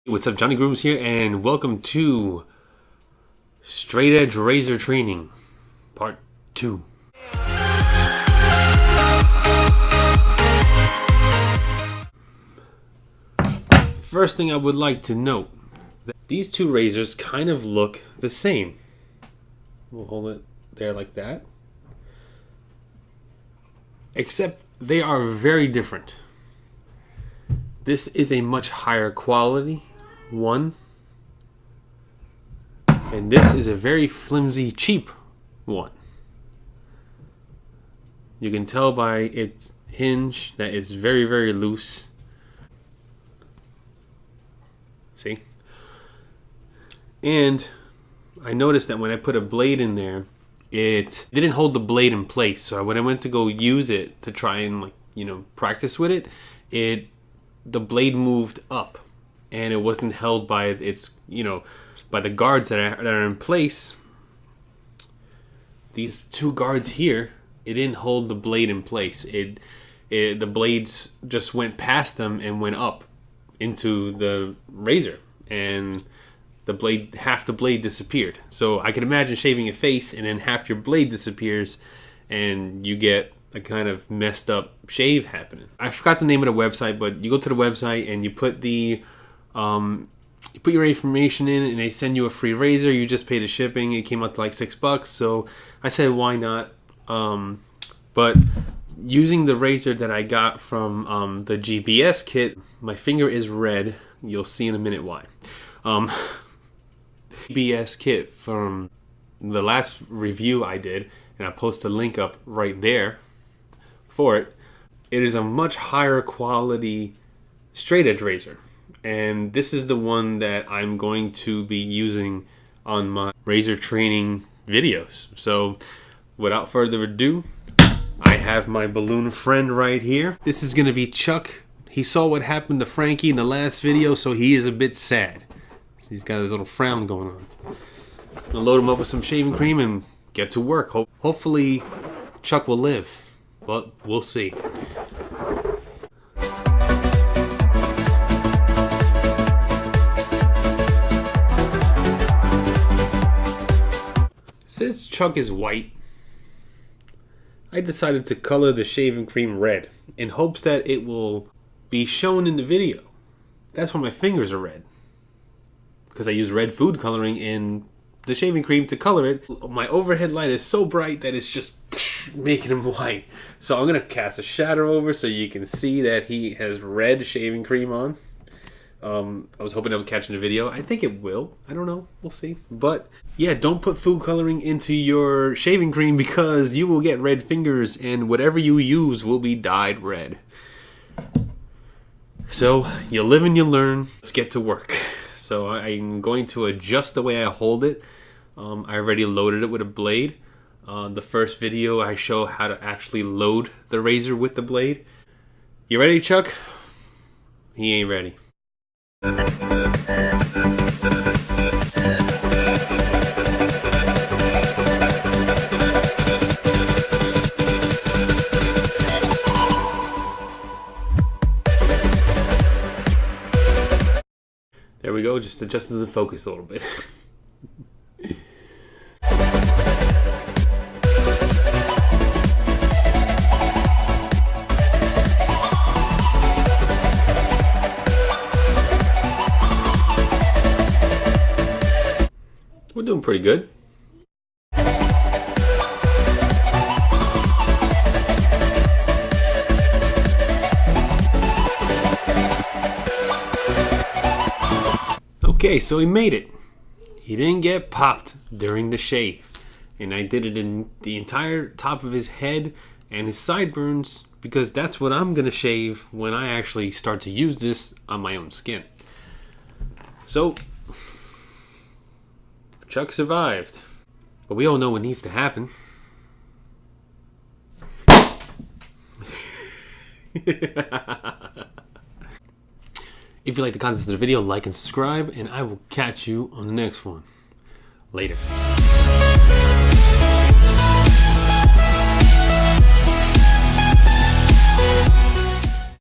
What's up, Jonnie Grooms here, and welcome to Straight Edge Razor Training, Part 2. First thing I would like to note, that these two razors kind of look the same. We'll hold it there like that. Except they are very different. This is a much higher quality one, and this is a very flimsy, cheap one. You can tell by its hinge that it's very, very loose. See? And I noticed that when I put a blade in there, it didn't hold the blade in place. So when I went to go use it to try and practice with it, the blade moved up, and it wasn't held by its, by the guards that are in place. These two guards here, it didn't hold the blade in place. The blades just went past them and went up into the razor, and half the blade disappeared. So I can imagine shaving a face and then half your blade disappears, and you get a kind of messed up shave happening. I forgot the name of the website, but you go to the website and you put you put your information in, and they send you a free razor. You just pay the shipping. It came out to like $6, so I said why not. But using the razor that I got from the GBS kit, my finger is red. You'll see in a minute why. GBS kit from the last review I did, and I'll post a link up right there for it. It is a much higher quality straight edge razor, and this is the one that I'm going to be using on my razor training videos. So without further ado, I have my balloon friend right here. This is gonna be Chuck. He saw what happened to Frankie in the last video, so he is a bit sad. He's got his little frown going on. I'm gonna load him up with some shaving cream and get to work. Hopefully Chuck will live, but we'll see. Since Chuck is white, I decided to color the shaving cream red in hopes that it will be shown in the video. That's why my fingers are red, because I use red food coloring in the shaving cream to color it. My overhead light is so bright that it's just making him white. So I'm gonna cast a shadow over so you can see that he has red shaving cream on. I was hoping it would catch in the video. I think it will. I don't know. We'll see. But yeah, don't put food coloring into your shaving cream, because you will get red fingers, and whatever you use will be dyed red. So you live and you learn. Let's get to work. So I'm going to adjust the way I hold it. I already loaded it with a blade. The first video I show how to actually load the razor with the blade. You ready, Chuck? He ain't ready. There we go, just adjusting the focus a little bit. We're doing pretty good. Okay, so he made it. He didn't get popped during the shave. And I did it in the entire top of his head and his sideburns, because that's what I'm gonna shave when I actually start to use this on my own skin. So Chuck survived, but we all know what needs to happen. If you like the content of the video, like and subscribe, and I will catch you on the next one. Later.